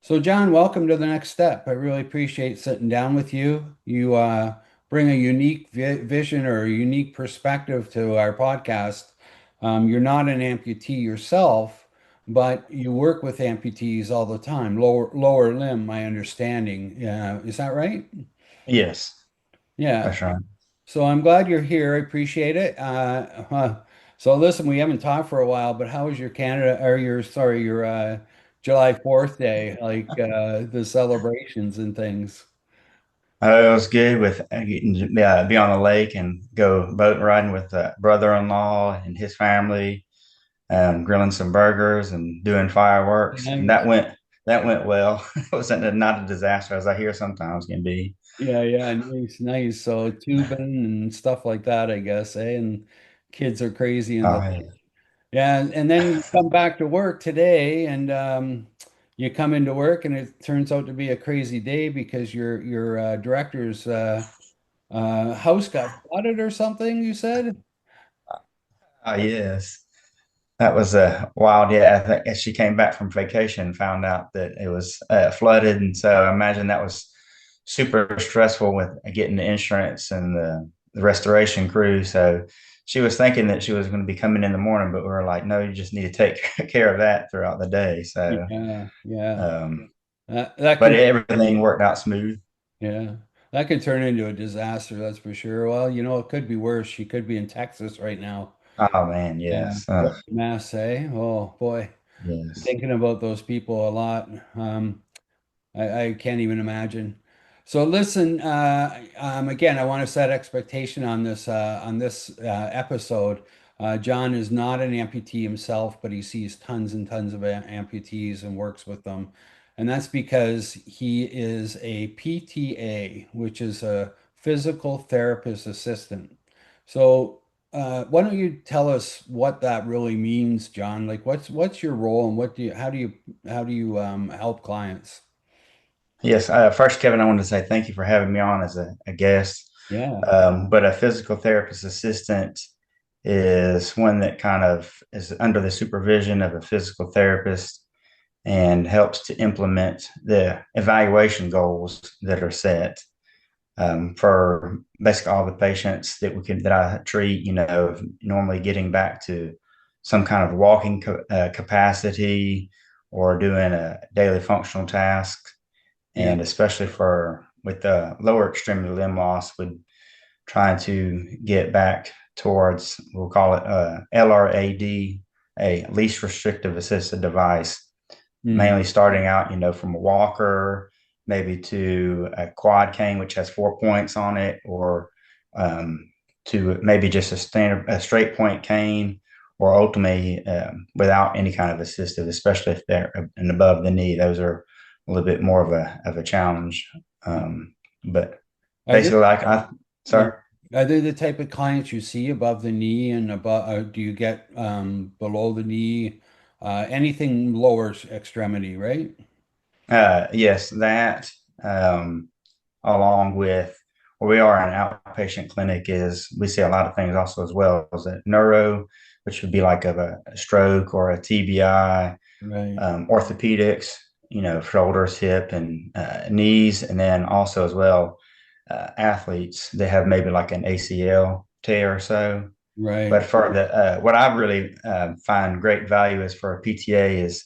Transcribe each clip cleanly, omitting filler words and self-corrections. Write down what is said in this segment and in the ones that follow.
So, John, welcome to the next step. I really appreciate sitting down with you. You bring a unique vision or a unique perspective to our podcast. You're not an amputee yourself, but you work with amputees all the time. Lower limb, my understanding. Yeah, is that right? Yes, Yeah. that's right. So I'm glad you're here. I appreciate it. So listen, we haven't talked for a while, but how was your Canada or your July 4th day, like the celebrations and things? It was good with getting to be on the lake and go boat riding with brother-in-law and his family, grilling some burgers and doing fireworks, and Nice. that went well. It wasn't not a disaster as I hear sometimes can be. Yeah, yeah, nice, nice. So tubing and stuff like that, I guess, eh? And kids are crazy and the Oh, yeah, and then you come back to work today and you come into work and it turns out to be a crazy day because your director's house got flooded or something, you said? yes, that was wild. Yeah, I think as she came back from vacation, and found out that it was flooded, and so I imagine that was super stressful with getting the insurance and the restoration crew. So she was thinking that she was going to be coming in the morning, but we were like, no, you just need to take care of that throughout the day. So, Yeah, yeah. um, That but could, everything worked out smooth. yeah, that could turn into a disaster, that's for sure. Well, it could be worse. She could be in Texas right now. Oh man, Yeah, yes, what a mess, eh? Oh boy, yes. thinking about those people a lot. I can't even imagine. So listen, again, I want to set expectation on this episode. John is not an amputee himself, but he sees tons and tons of amputees and works with them. And that's because he is a PTA, which is a physical therapist assistant. So why don't you tell us what that really means, John? Like what's your role and what do you how do you help clients? Yes. First, Kevin, I wanted to say thank you for having me on as a guest. Yeah. But a physical therapist assistant is one that kind of is under the supervision of a physical therapist and helps to implement the evaluation goals that are set for basically all the patients that I treat. Normally getting back to some kind of walking capacity or doing a daily functional task, Yeah. and especially for with the lower extremity limb loss, would trying to get back towards, we'll call it LRAD, a least restrictive assisted device, Hmm. mainly starting out, from a walker, maybe to a quad cane, which has 4 points on it, or um, to maybe just a straight point cane, or ultimately without any kind of assistive, especially if they're and above the knee. Those are a little bit more of a challenge. But Are they basically, like I, yeah. sorry. Are they the type of clients you see above the knee and above do you get below the knee anything lower extremity, right? Yes, that along with where we are an outpatient clinic is we see a lot of things also as well as a neuro, which would be like of a stroke or a TBI, Right. orthopedics, shoulders, hip, and knees, and then also as well athletes they have maybe like an ACL tear or so. But Right. for the what I really find great value is for a PTA is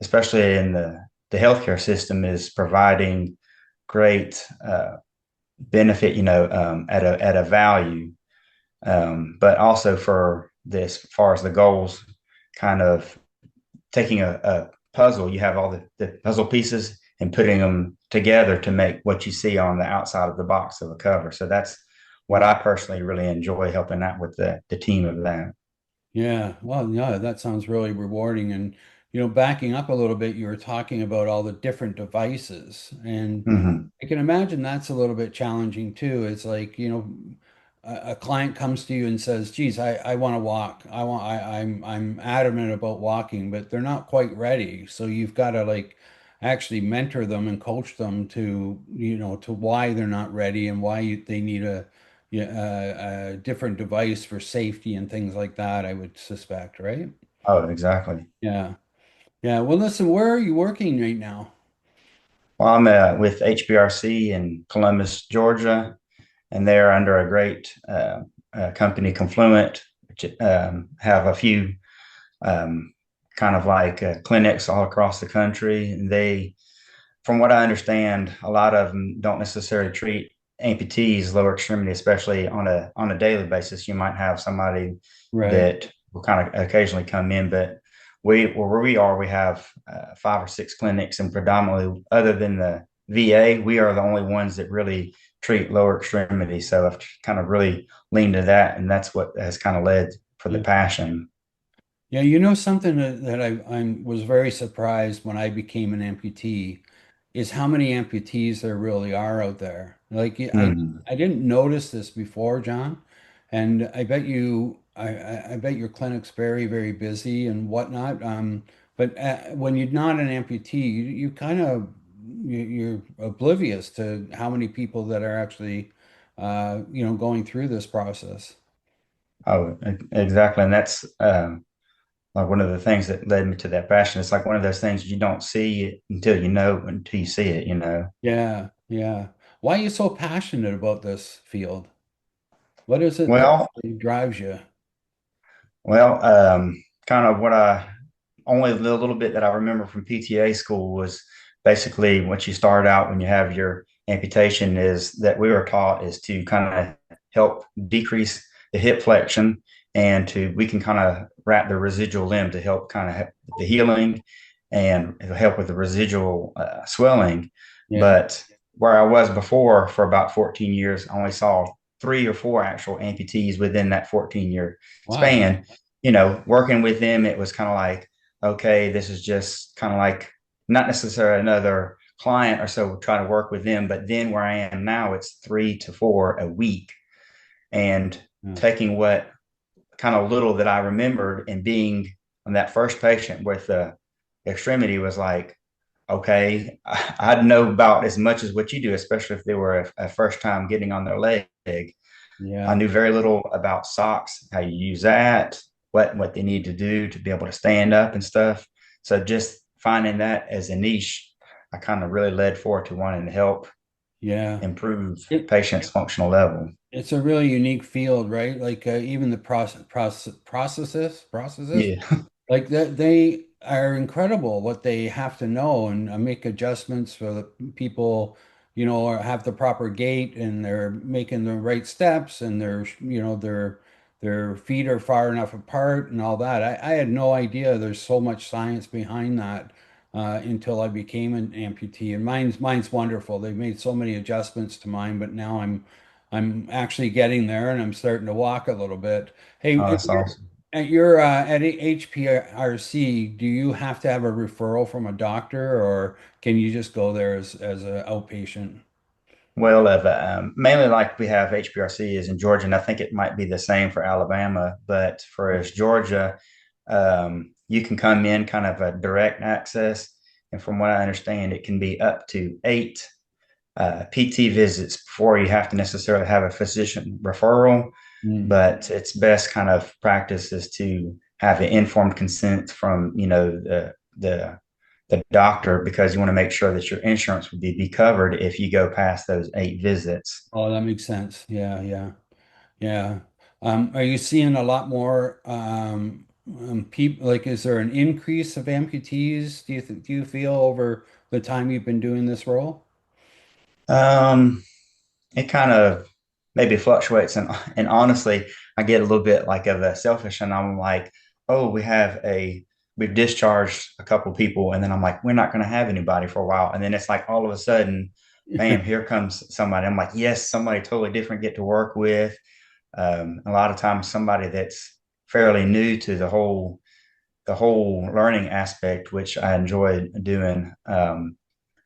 especially in the healthcare system is providing great benefit, at a value, but also for this, as far as the goals, kind of taking a puzzle. You have all the puzzle pieces and putting them together to make what you see on the outside of the box of a cover. So that's what I personally really enjoy helping out with the team of that. Yeah, well, yeah, that sounds really rewarding. And, backing up a little bit, you were talking about all the different devices. And Mm-hmm. I can imagine that's a little bit challenging too. It's like, a client comes to you and says, geez, I want to walk. I'm adamant about walking, but they're not quite ready. So you've got to like actually mentor them and coach them to, to why they're not ready and why they need a different device for safety and things like that, I would suspect, right? Oh, exactly. Yeah. Yeah. Well, listen, where are you working right now? Well, I'm with HBRC in Columbus, Georgia, and they're under a great company, Confluent, which have a few um, kind of like clinics all across the country. And they, from what I understand, a lot of them don't necessarily treat amputees, lower extremity, especially on a daily basis. You might have somebody Right. that will kind of occasionally come in, but where we are, we have 5 or 6 clinics, and predominantly, other than the VA, we are the only ones that really treat lower extremity. So I've kind of really leaned to that, and that's what has kind of led for the Yeah. passion. Yeah, you know something that I was very surprised when I became an amputee is how many amputees there really are out there. Like Mm. I didn't notice this before, John, and I bet I bet your clinic's very, very busy and whatnot. But when you're not an amputee, you kind of you're oblivious to how many people that are actually going through this process. Oh, exactly, and that's like one of the things that led me to that passion. It's like one of those things you don't see it until you know, until you see it, you know. Yeah, yeah. Why are you so passionate about this field? What is it that Well, really drives you? well, kind of what I only the little bit that I remember from PTA school was basically what you start out when you have your amputation is that we were taught is to kind of help decrease the hip flexion and to we can kind of wrap the residual limb to help kind of the healing and it'll help with the residual swelling. Yeah. But where I was before for about 14 years, I only saw 3 or 4 actual amputees within that 14-year Wow. span. Working with them, it was kind of like, okay, this is just kind of like not necessarily another client or so try to work with them. But then where I am now, it's 3 to 4 a week. And Yeah. taking what kind of little that I remembered and being on that first patient with the extremity was like, okay, I know about as much as what you do, especially if they were a first time getting on their leg. I Yeah. knew very little about socks, how you use that, what they need to do to be able to stand up and stuff. So just finding that as a niche, I kind of really led forward to wanting to help Yeah. improve It patients' functional level. it's a really unique field, right? Like even the processes. Yeah. Like that, they are incredible what they have to know and make adjustments for the people, or have the proper gait and they're making the right steps and their feet are far enough apart and all that. I had no idea there's so much science behind that until I became an amputee. And mine's wonderful. They've made so many adjustments to mine, but now I'm actually getting there and I'm starting to walk a little bit. Hey, Oh, that's awesome. at HPRC, do you have to have a referral from a doctor, or can you just go there as an outpatient? Well, mainly like we have HBRC is in Georgia, and I think it might be the same for Alabama. But for as Georgia, you can come in kind of a direct access, and from what I understand, it can be up to 8 PT visits before you have to necessarily have a physician referral. Mm. But it's best kind of practice is to have an informed consent from the doctor because you want to make sure that your insurance would be covered if you go past those 8 visits. Oh, that makes sense. Yeah, yeah, yeah. Are you seeing a lot more people? Like, is there an increase of amputees? Do you feel over the time you've been doing this role? Um, it kind of maybe fluctuates, and honestly, I get a little bit like of a selfish, and I'm like, oh, we've discharged a couple people, and then I'm like, we're not going to have anybody for a while, and then it's like all of a sudden, bam, here comes somebody. I'm like, yes, somebody totally different get to work with. A lot of times, somebody that's fairly new to the whole learning aspect, which I enjoy doing. Yeah.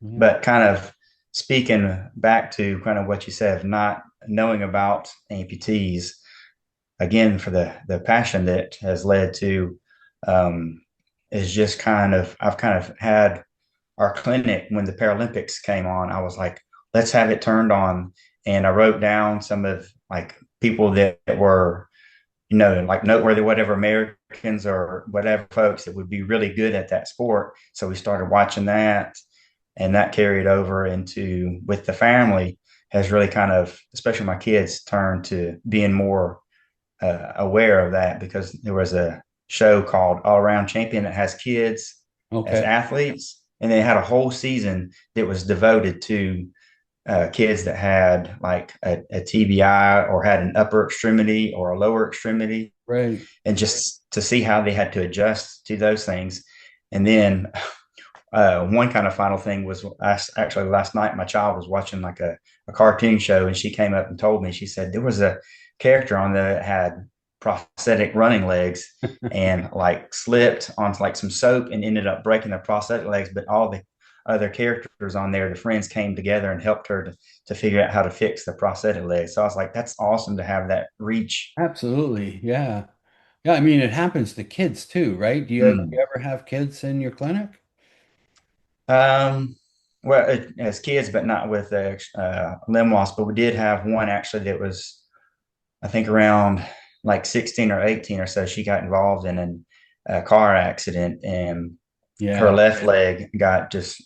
But kind of speaking back to kind of what you said, not knowing about amputees, again, for the passion that has led to um, is just I've kind of had our clinic when the Paralympics came on. I was like, let's have it turned on. And I wrote down some of like people that were, like noteworthy, whatever Americans or whatever folks that would be really good at that sport. So we started watching that and that carried over into with the family has really kind of, especially my kids, turned to being more aware of that because there was a show called All Around Champion that has kids as Okay. athletes, and they had a whole season that was devoted to kids that had like a TBI or had an upper extremity or a lower extremity, Right. and just to see how they had to adjust to those things. And then one kind of final thing was actually last night my child was watching like a cartoon show, and she came up and told me, she said there was a character on there that had prosthetic running legs and like slipped onto like some soap and ended up breaking their prosthetic legs, but all the other characters on there, the friends came together and helped her to figure out how to fix the prosthetic legs. So I was like, that's awesome to have that reach. Absolutely. Yeah. Yeah. I mean, it happens to kids too, right? Do Mm. you ever have kids in your clinic? Um, well, as kids, but not with limb loss. But we did have one actually that was, I think, around like 16 or 18 or so. She got involved in a car accident, and her Yeah. left leg got just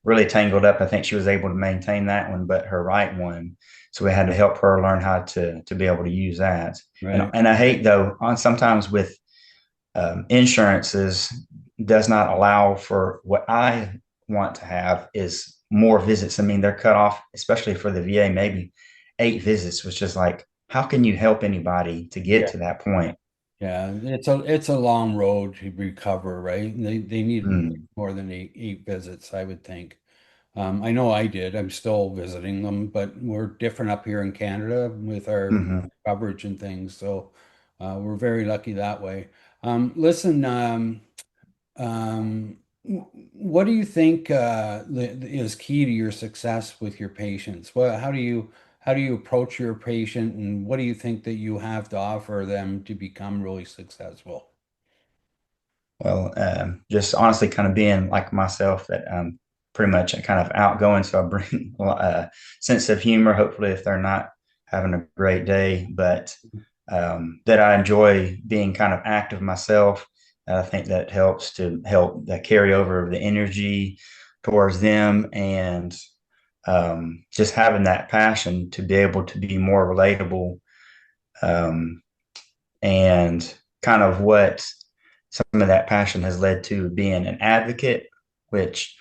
really tangled up. I think she was able to maintain that one, but her right one. So we had to help her learn how to be able to use that. Right. And I hate though on sometimes with insurances does not allow for what I want to have is more visits. I mean, they're cut off, especially for the VA, maybe 8 visits, which is like, how can you help anybody to get Yeah. to that point? Yeah. It's a long road to recover, right? They need Mm, more than eight visits, I would think. I know I did. I'm still visiting them, but we're different up here in Canada with our hmm. coverage and things. So we're very lucky that way. Listen, what do you think is key to your success with your patients? How do you approach your patient, and what do you think that you have to offer them to become really successful? Well, just honestly, kind of being like myself, that I'm pretty much kind of outgoing. So I bring a sense of humor, hopefully, if they're not having a great day, but that I enjoy being kind of active myself. I think that helps to help that carry over the energy towards them, and just having that passion to be able to be more relatable, um, and kind of what some of that passion has led to being an advocate, which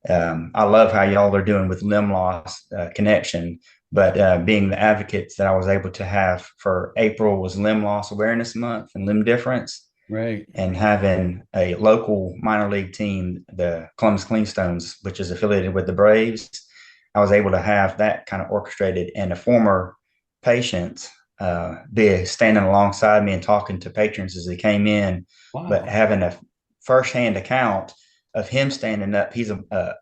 I love how y'all are doing with Limbloss Connection. But being the advocates that I was able to have for April was Limb Loss Awareness Month and Limb Difference, Right. and having a local minor league team, the Columbus Cleanstones, which is affiliated with the Braves. I was able to have that kind of orchestrated, and a former patient be standing alongside me and talking to patrons as they came in, but Wow. having a firsthand account of him standing up. He's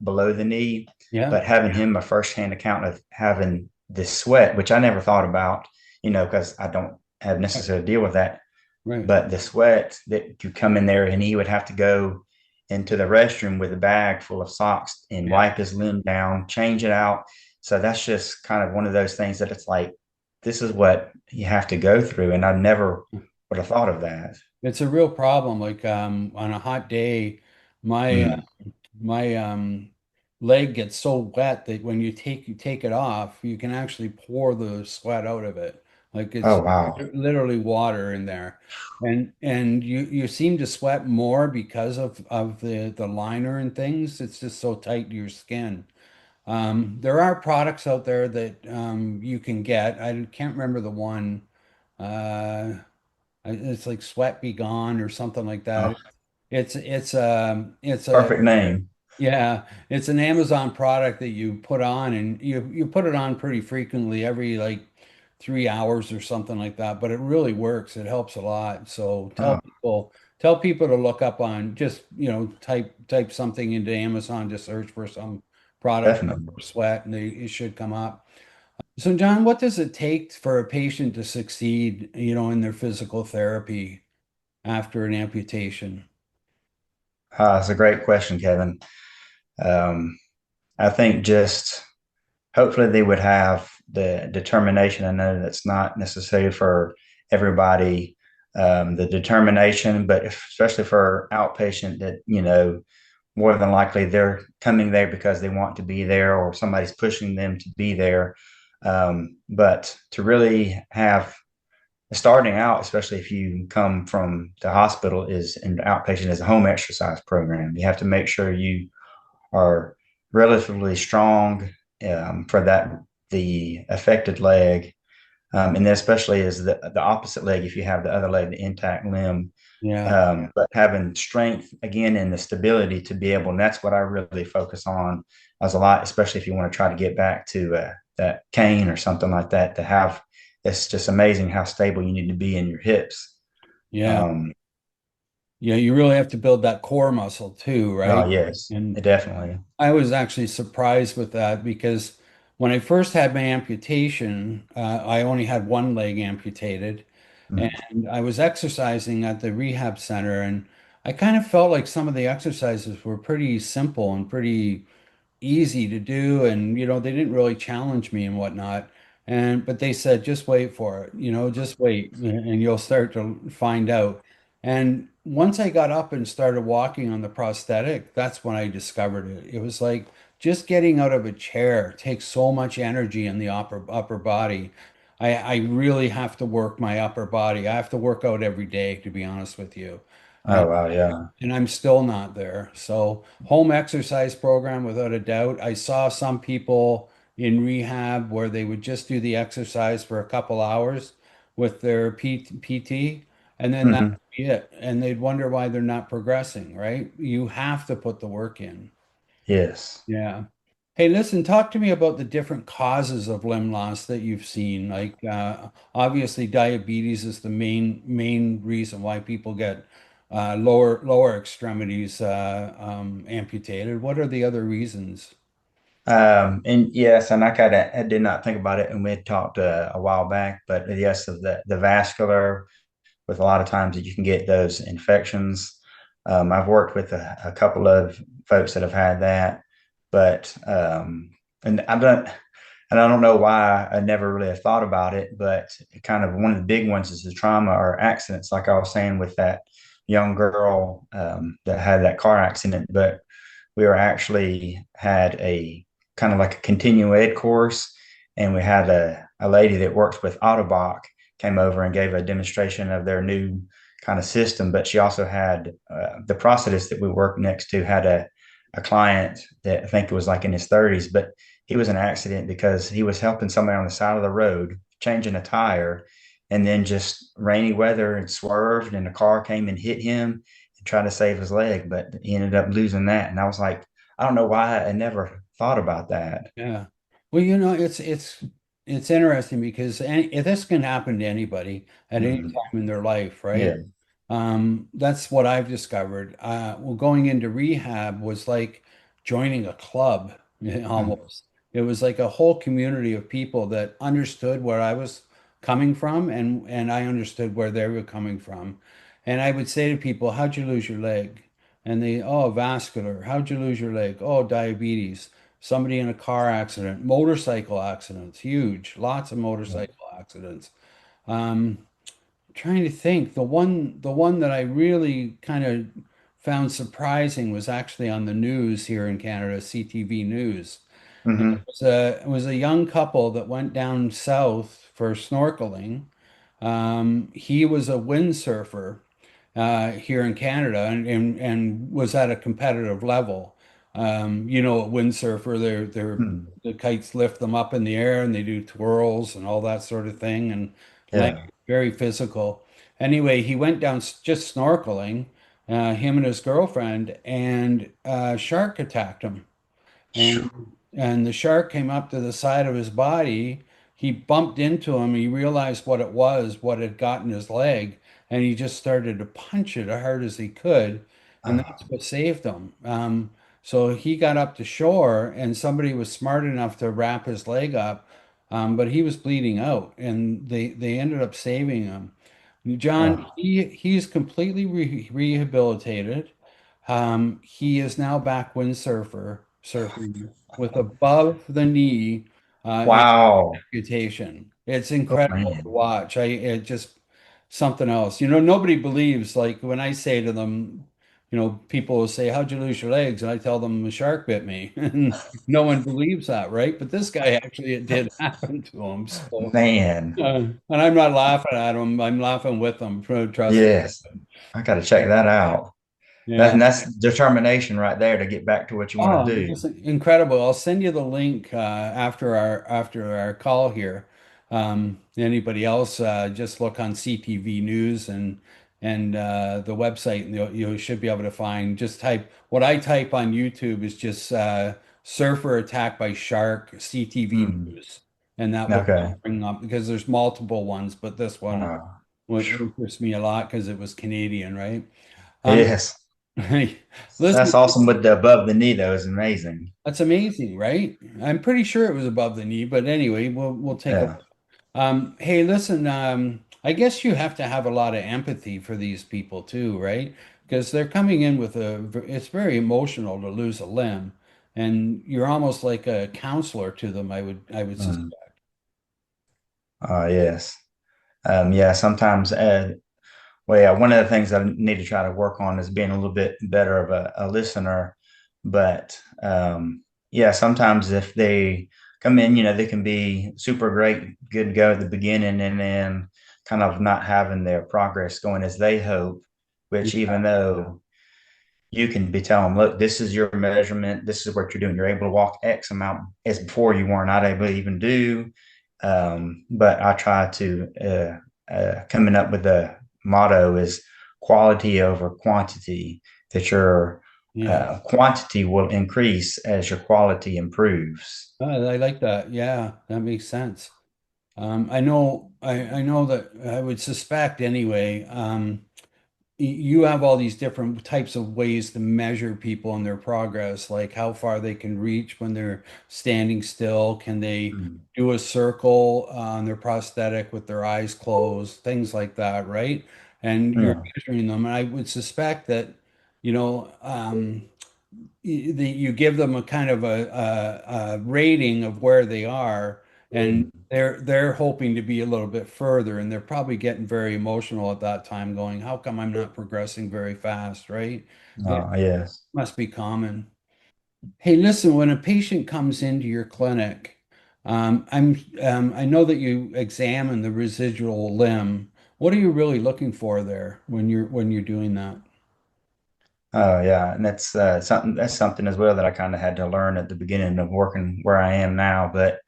below the knee, Yeah. but having him a firsthand account of having this sweat, which I never thought about, because I don't have necessarily deal with that, Right. but the sweat that could come in there, and he would have to go into the restroom with a bag full of socks and Yeah. wipe his limb down, change it out. So that's just kind of one of those things that it's like, this is what you have to go through. And I never would have thought of that. It's a real problem. Like on a hot day, my Mm. my leg gets so wet that when you take it off, you can actually pour the sweat out of it. Like Oh, it's wow. literally water in there. And you seem to sweat more because of the liner and things. It's just so tight to your skin. There are products out there that you can get. I can't remember the one. Uh, it's like Sweat Be Gone or something like Oh, that. It's a perfect name. yeah, it's an Amazon product that you put on, and you put it on pretty frequently, every like 3 hours or something like that. But it really works. It helps a lot. So tell Oh, people tell people to look up on, just type something into Amazon, just search for some product definitely. for sweat, and it should come up. So John, what does it take for a patient to succeed, in their physical therapy after an amputation? It's a great question, Kevin. Um, I think just hopefully they would have the determination. I know that's not necessary for everybody, the determination, but especially for outpatient that, more than likely they're coming there because they want to be there or somebody's pushing them to be there. But to really have starting out, especially if you come from the hospital, is an outpatient is a home exercise program. You have to make sure you are relatively strong for the affected leg, and then especially is the opposite leg if you have the other leg, the intact limb. Yeah. But having strength again and the stability to be able, and that's what I really focus on as a lot, especially if you want to try to get back to that cane or something like that. To have, it's just amazing how stable you need to be in your hips. Yeah. Um, Yeah. You really have to build that core muscle too, oh right? yes, And definitely. I was actually surprised with that because when I first had my amputation, I only had one leg amputated, Mm, and I was exercising at the rehab center, and I kind of felt like some of the exercises were pretty simple and pretty easy to do, and they didn't really challenge me and whatnot. And but they said just wait for it, just wait and you'll start to find out. And once I got up and started walking on the prosthetic, that's when I discovered it. It was like just getting out of a chair takes so much energy in the upper body. I really have to work my upper body. I have to work out every day, to be honest with you. oh wow, yeah. And I'm still not there. So, home exercise program, without a doubt. I saw some people in rehab where they would just do the exercise for a couple hours with their PT, and then that Hmm. would be it. And they'd wonder why they're not progressing, right? You have to put the work in. Yes. Yeah. Hey, listen, talk to me about the different causes of limb loss that you've seen. Like, obviously, diabetes is the main reason why people get lower extremities amputated. What are the other reasons? And yes, and I did not think about it, and we had talked a while back, but yes, of the vascular, with a lot of times that you can get those infections. I've worked with a couple of folks that have had that, but and I don't know why I never really have thought about it, but kind of one of the big ones is the trauma or accidents, like I was saying with that young girl that had that car accident. But we were actually had a kind of like a continuing ed course, and we had a lady that works with Autobach came over and gave a demonstration of their new kind of system. But she also had the prosthetist that we worked next to had a client that I think it was like in his 30s, but he was in an accident because he was helping somebody on the side of the road changing a tire, and then just rainy weather and swerved, and the car came and hit him and tried to save his leg, but he ended up losing that. And I was like, I don't know why I never thought about that. Yeah. Well, it's interesting because this can happen to anybody at any Mm, time in their life, right? yeah. That's what I've discovered. Well, going into rehab was like joining a club, Mm, almost. It was like a whole community of people that understood where I was coming from, and I understood where they were coming from. And I would say to people, "How'd you lose your leg?" And they, "Oh, vascular. How'd you lose your leg?" "Oh, diabetes." Somebody in a car accident, motorcycle accidents, huge, lots of motorcycle accidents. Um, Trying to think, the one that I really kind of found surprising was actually on the news here in Canada, CTV News. And mm-hmm. it was a young couple that went down south for snorkeling. He was a windsurfer here in Canada, and was at a competitive level. A windsurfer, Mm, the kites lift them up in the air and they do twirls and all that sort of thing, and like yeah. very physical. Anyway, he went down just snorkeling, him and his girlfriend, and a shark attacked him. Phew. And the shark came up to the side of his body. He bumped into him. He realized what it was, what had gotten his leg, and he just started to punch it as hard as he could. And that's Oh, what saved him. So he got up to shore, and somebody was smart enough to wrap his leg up, but he was bleeding out, and they ended up saving him. John, oh, he's completely rehabilitated. He is now back windsurfer surfing with above the knee wow. amputation. It's Oh incredible to man. watch. It just something else. Nobody believes, like when I say to them, people will say, "How'd you lose your legs?" And I tell them a shark bit me. And no one believes that, right? But this guy actually, it did happen to him. So, Man, and I'm not laughing at him. I'm laughing with him. Trust me. yes, I got to check that out. Yeah. That's determination right there to get back to what you want Oh, to do. just incredible. I'll send you the link after our call here. Anybody else, just look on CTV News and the website, and you should be able to find. Just type what I type on YouTube is just surfer attack by shark CTV Hmm. News, and that will Okay. bring up because there's multiple ones, but this one would Phew. interest me a lot because it was Canadian, right? Um, Yes, listen. that's awesome with the above the knee though is amazing. That's amazing, right? I'm pretty sure it was above the knee, but anyway, we'll take a. Yeah. Hey, listen, I guess you have to have a lot of empathy for these people too, right? Because they're coming in with it's very emotional to lose a limb, and you're almost like a counselor to them, I would Mm. suspect. Yes. Yeah, sometimes well, yeah, one of the things I need to try to work on is being a little bit better of a listener. But yeah, sometimes if they come in, they can be super great, good to go at the beginning, and then kind of not having their progress going as they hope, which Yeah, even though you can be telling them, look, this is your measurement. This is what you're doing. You're able to walk X amount as before you were not able to even do. But I try to coming up with the motto is quality over quantity, that your yeah. quantity will increase as your quality improves. I like that. Yeah, that makes sense. I know that I would suspect anyway. You have all these different types of ways to measure people and their progress, like how far they can reach when they're standing still. Can they Mm. do a circle on their prosthetic with their eyes closed, things like that, right? And you're Yeah. measuring them. And I would suspect that, you give them a kind of a rating of where they are, and they're hoping to be a little bit further, and they're probably getting very emotional at that time, going, "How come I'm not progressing very fast?" Right? It Yes. must be common. Hey, listen, when a patient comes into your clinic, I know that you examine the residual limb. What are you really looking for there when you're doing that? Oh yeah, and that's something as well that I kind of had to learn at the beginning of working where I am now. But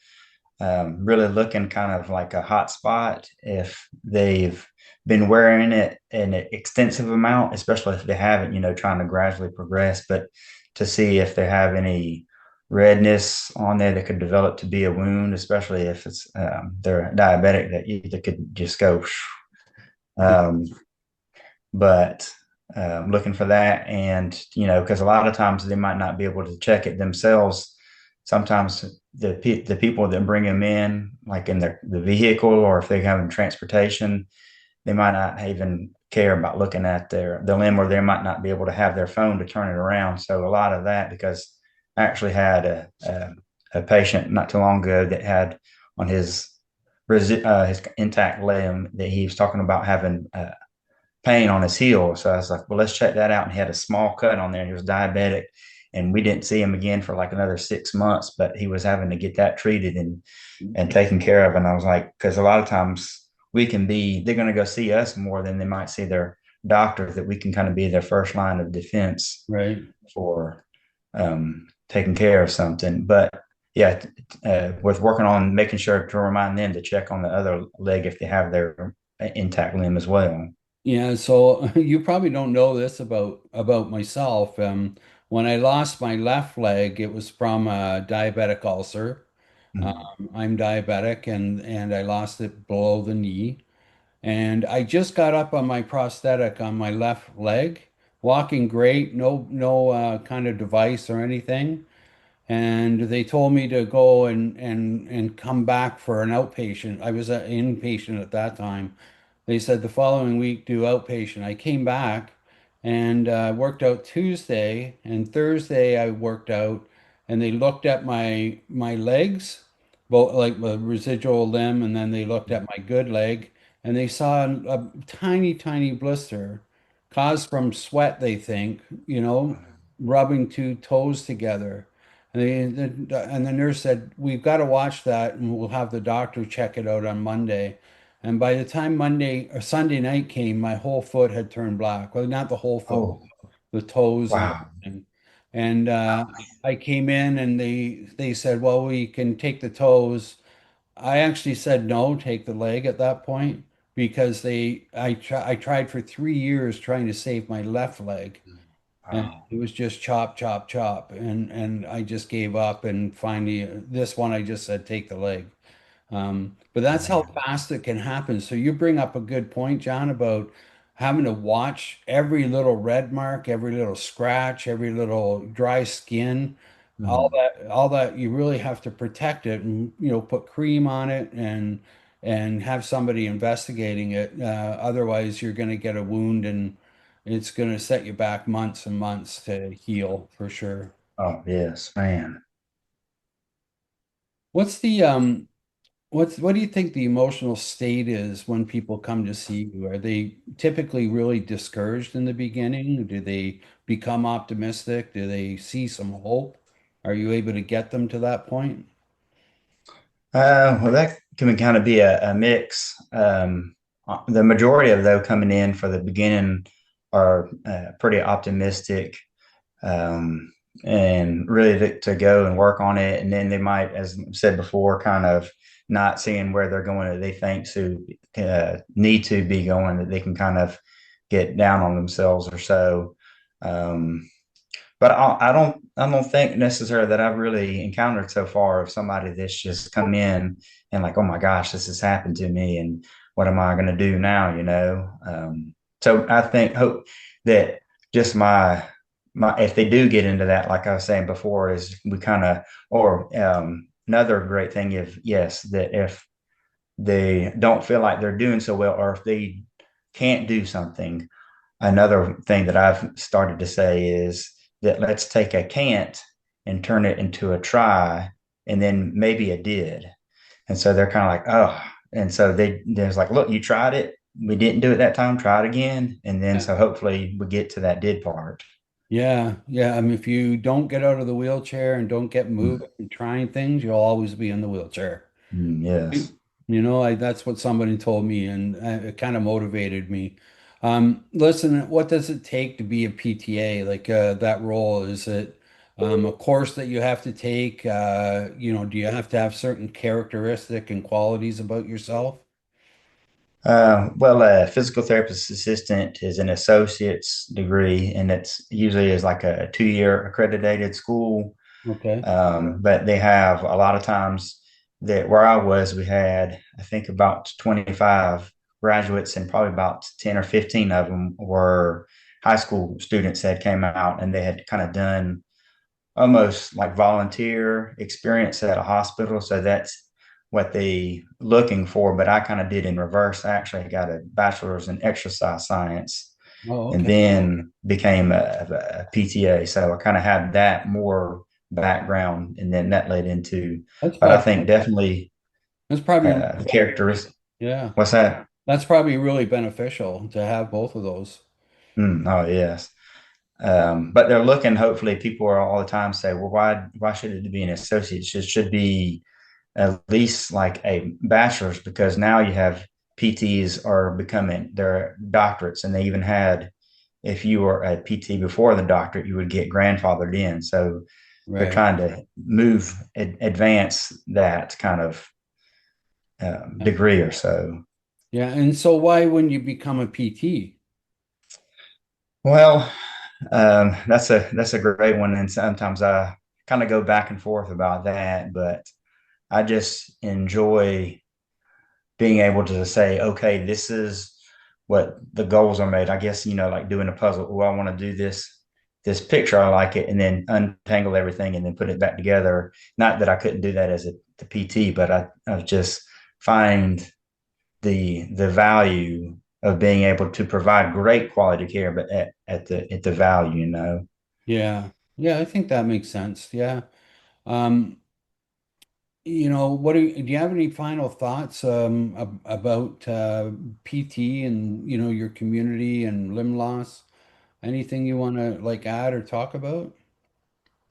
really looking kind of like a hot spot if they've been wearing it in an extensive amount, especially if they haven't, trying to gradually progress, but to see if they have any redness on there that could develop to be a wound, especially if they're diabetic, that could just go. Um, but looking for that, and because a lot of times they might not be able to check it themselves. Sometimes the people that bring them in, like in the vehicle, or if they're having transportation, they might not even care about looking at the limb, or they might not be able to have their phone to turn it around. So a lot of that, because I actually had a patient not too long ago that had on his intact limb, that he was talking about having pain on his heel. So I was like, well, let's check that out. And he had a small cut on there. He was diabetic, and we didn't see him again for like another 6 months. But he was having to get that treated and taken care of. And I was like, because a lot of times they're going to go see us more than they might see their doctor. That we can kind of be their first line of defense Right? for taking care of something. But yeah, with working on making sure to remind them to check on the other leg if they have their intact limb as well. Yeah, so you probably don't know this about myself. When I lost my left leg, it was from a diabetic ulcer. Mm. I'm diabetic, and I lost it below the knee. And I just got up on my prosthetic on my left leg, walking great, no kind of device or anything. And they told me to go and come back for an outpatient. I was an inpatient at that time. They said the following week do outpatient. I came back and worked out Tuesday, and Thursday I worked out, and they looked at my legs, both like the residual limb, and then they looked at my good leg, and they saw a tiny blister caused from sweat, they think, rubbing two toes together. And the nurse said, we've got to watch that and we'll have the doctor check it out on Monday. And by the time Monday or Sunday night came, my whole foot had turned black. Well, not the whole foot, Oh, the toes and wow. everything. And I came in and they said, well, we can take the toes. I actually said no, take the leg at that point because I tried for 3 years trying to save my left leg, and Wow. it was just chop, chop, chop, and I just gave up. And finally, this one I just said take the leg. But that's how Man. fast it can happen. So you bring up a good point, John, about having to watch every little red mark, every little scratch, every little dry skin, Mhm. all that you really have to protect it and put cream on it and have somebody investigating it. Otherwise, you're going to get a wound and it's going to set you back months and months to heal for sure. Oh, yes, man. What's the what do you think the emotional state is when people come to see you? Are they typically really discouraged in the beginning? Do they become optimistic? Do they see some hope? Are you able to get them to that point? Well, that can kind of be a mix. The majority of those coming in for the beginning are pretty optimistic, um, and ready to go and work on it. And then they might, as I said before, kind of not seeing where they're going that they think to need to be going, that they can kind of get down on themselves or so. Um, but I don't think necessarily that I've really encountered so far of somebody that's just come in and like, oh my gosh, this has happened to me, and what am I going to do now? So I think hope that just my if they do get into that, like I was saying before, is we kind of or another great thing if yes that if they don't feel like they're doing so well, or if they can't do something, another thing that I've started to say is that let's take a can't and turn it into a try, and then maybe a did. And so they're kind of like, oh, and so there's like, look, you tried it. We didn't do it that time. Try it again. And then Yeah. so hopefully we get to that did part. Yeah, yeah. I mean, if you don't get out of the wheelchair and don't get moving and trying things, you'll always be in the wheelchair. Yes. That's what somebody told me, and it kind of motivated me. Listen, what does it take to be a PTA? Like that role, is it a course that you have to take? Do you have to have certain characteristic and qualities about yourself? Well, a physical therapist assistant is an associate's degree, and it's usually is like a 2 year accredited school. Okay. But they have a lot of times that where I was, we had, I think, about 25 graduates, and probably about 10 or 15 of them were high school students that came out and they had kind of done almost like volunteer experience at a hospital. So that's what they looking for. But I kind of did in reverse. I actually got a bachelor's in exercise science Oh, and okay. then became a PTA. So I kind of had that more background, and then that led into. That's But I probably think definitely that's probably really characteristic. yeah. What's that? That's probably really beneficial to have both of those. Oh yes. But they're looking. Hopefully, people are all the time say, "Well, why should it be an associate? It should be at least like a bachelor's because now you have PTs are becoming their doctorates, and they even had if you were a PT before the doctorate, you would get grandfathered in. So they're Right. trying to advance that kind of degree or so. Yeah. And so why wouldn't you become a PT? Well, that's a great one, and sometimes I kind of go back and forth about that, but I just enjoy being able to say, okay, this is what the goals are made. I guess, like doing a puzzle. Oh, I want to do this picture. I like it. And then untangle everything and then put it back together. Not that I couldn't do that as the PT, but I just find the value of being able to provide great quality care, but at the value. Yeah. Yeah, I think that makes sense. Yeah. Um, do you have any final thoughts about PT and your community and limb loss? Anything you want to like add or talk about?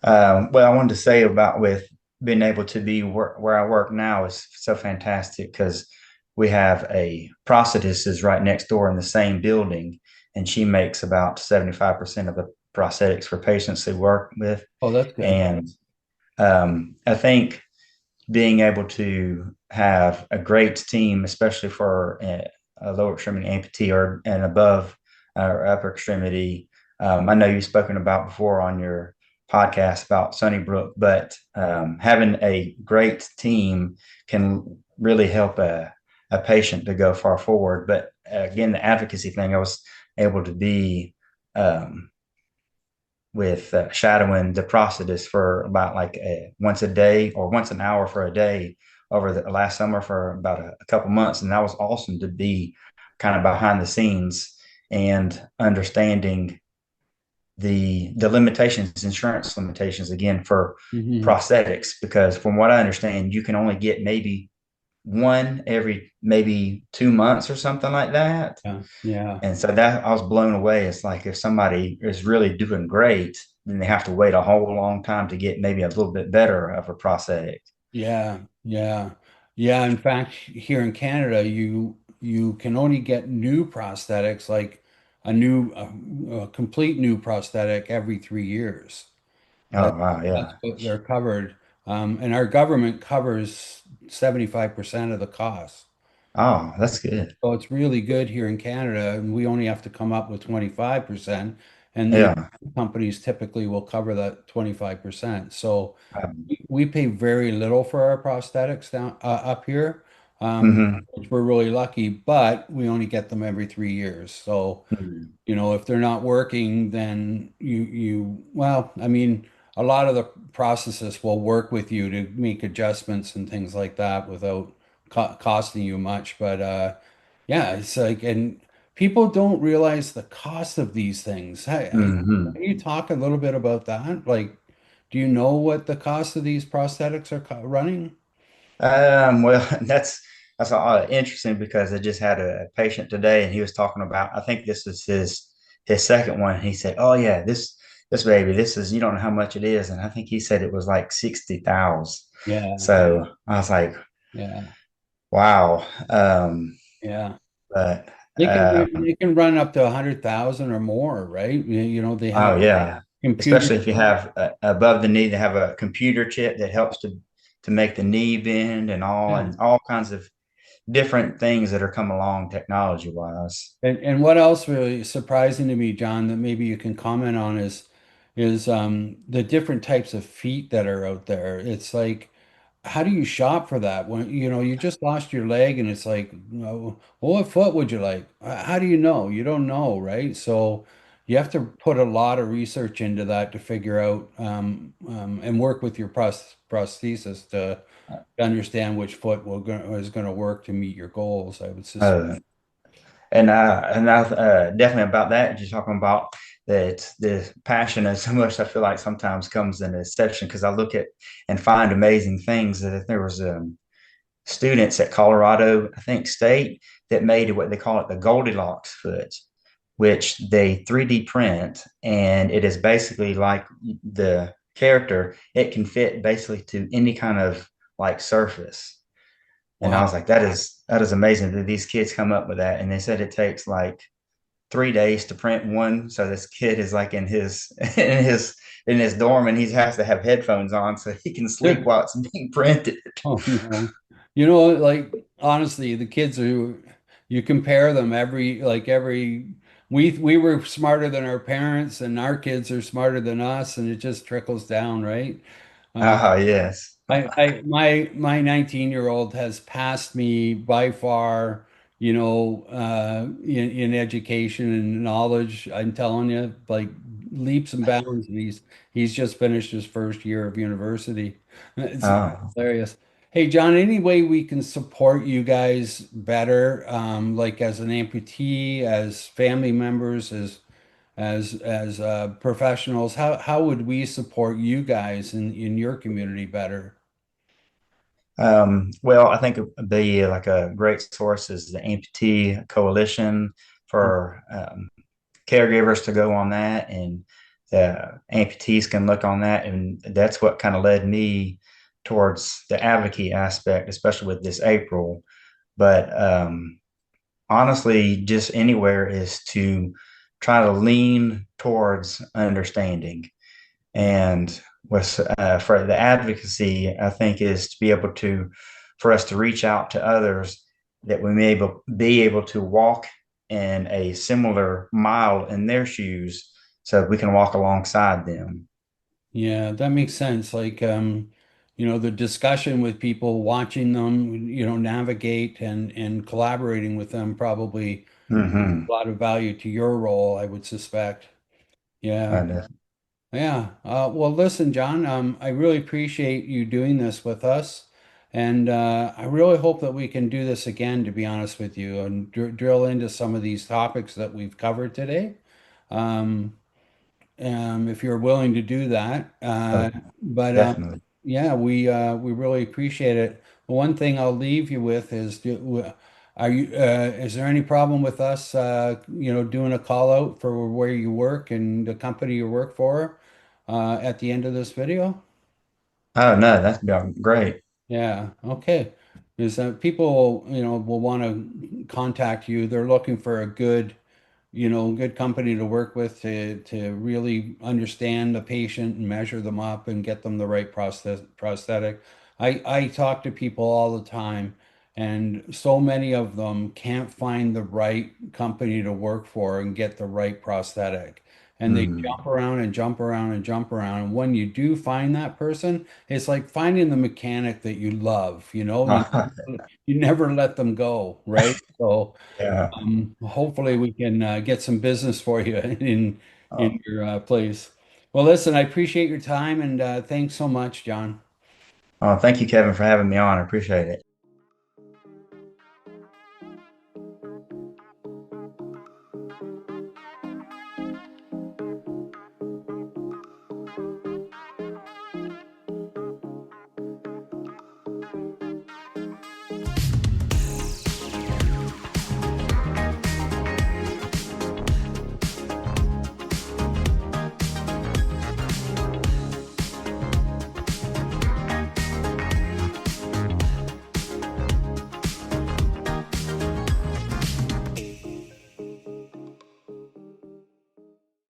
Well, I wanted to say about with being able to be where I work now is so fantastic because we have a prosthetist is right next door in the same building, and she makes about 75% of the prosthetics for patients they work with. Oh, that's good. And I think being able to have a great team, especially for a lower extremity amputee or and above or upper extremity. I know you've spoken about before on your podcast about Sunnybrook, but having a great team can really help a patient to go far forward. But again, the advocacy thing, I was able to be um, with shadowing the prosthetist for about like once a day or once an hour for a day over the last summer for about a couple months. And that was awesome to be kind of behind the scenes and understanding the limitations, insurance limitations again for Hmm. prosthetics, because from what I understand, you can only get maybe one every maybe 2 months or something like that. Yeah, yeah, And so that I was blown away. It's like if somebody is really doing great, then they have to wait a whole long time to get maybe a little bit better of a prosthetic. yeah, yeah, yeah. In fact, here in Canada, you can only get new prosthetics, like a complete new prosthetic every 3 years. Oh That wow, that's yeah. what they're covered, and our government covers 75% of the cost. Oh, that's good. So it's really good here in Canada, and we only have to come up with 25%, and the Yeah. companies typically will cover that 25%. So Um, we pay very little for our prosthetics down up here, mhm, which we're really lucky, but we only get them every 3 years. So mhm, if they're not working, then well, I mean, a lot of the processes will work with you to make adjustments and things like that without costing you much. But yeah, it's like, and people don't realize the cost of these things. mhm. Can you talk a little bit about that? Like, do you know what the cost of these prosthetics are running? Well, that's interesting because I just had a patient today, and he was talking about. I think this is his second one. He said, "Oh yeah, this baby, this is you don't know how much it is," and I think he said it was like 60,000. Yeah, So I was like, yeah, "Wow." yeah. But They can run up to 100,000 or more, right? They have oh yeah, computer. especially if you have above the knee, they have a computer chip that helps to make the knee bend Yeah. and all kinds of different things that are come along technology wise. And what else really surprising to me, John, that maybe you can comment on is the different types of feet that are out there. It's like, how do you shop for that when you just lost your leg and it's like, well, what foot would you like? How do you know? You don't know, right? So you have to put a lot of research into that to figure out and work with your prosthesis to understand which foot is going to work to meet your goals, I would suspect. Uh, and I definitely about that. You're talking about that the passion and so much. I feel like sometimes comes in a session because I look at and find amazing things. That there was students at Colorado, I think State, that made what they call it the Goldilocks foot, which they 3D print, and it is basically like the character. It can fit basically to any kind of like surface. And I Wow. was like, that is amazing that these kids come up with that. And they said it takes like 3 days to print one. So this kid is like in his in his dorm, and he has to have headphones on so he can sleep while it's being printed. Oh, no. Like honestly, the kids are you compare them every we were smarter than our parents and our kids are smarter than us and it just trickles down, right? Uh, Ah, yes. my 19-year-old has passed me by far, in education and knowledge. I'm telling you, like leaps and bounds, and he's just finished his first year of university. It's Ah. hilarious. Hey, John, any way we can support you guys better, like as an amputee, as family members, as professionals? How would we support you guys in your community better? Well, I think it'd be like a great source is the amputee coalition for caregivers to go on that, and the amputees can look on that, and that's what kind of led me towards the advocate aspect, especially with this April. But honestly, just anywhere is to try to lean towards understanding. And with for the advocacy, I think is to be able to for us to reach out to others that we may be able to walk in a similar mile in their shoes, so we can walk alongside them. Yeah, that makes sense. Like, the discussion with people, watching them, navigate and collaborating with them probably Mm-hmm. a lot of value to your role, I would suspect. Yeah. Yeah. Well, listen, John, I really appreciate you doing this with us. And I really hope that we can do this again, to be honest with you, and drill into some of these topics that we've covered today. Um, if you're willing to do that. But Definitely. yeah, we really appreciate it. One thing I'll leave you with is, is there any problem with us, doing a call out for where you work and the company you work for, at the end of this video? Oh no, that's been great. Yeah, okay. Because people, will want to contact you. They're looking for a good company to work with to really understand the patient and measure them up and get them the right prosthetic. I talk to people all the time, and so many of them can't find the right company to work for and get the right prosthetic. And they Mm. jump around and jump around and jump around. And when you do find that person, it's like finding the mechanic that you love, you never let them go, right? So Yeah. hopefully we can get some business for you in Oh, your place. Well, listen, I appreciate your time and thanks so much, John. oh, thank you, Kevin, for having me on. I appreciate it.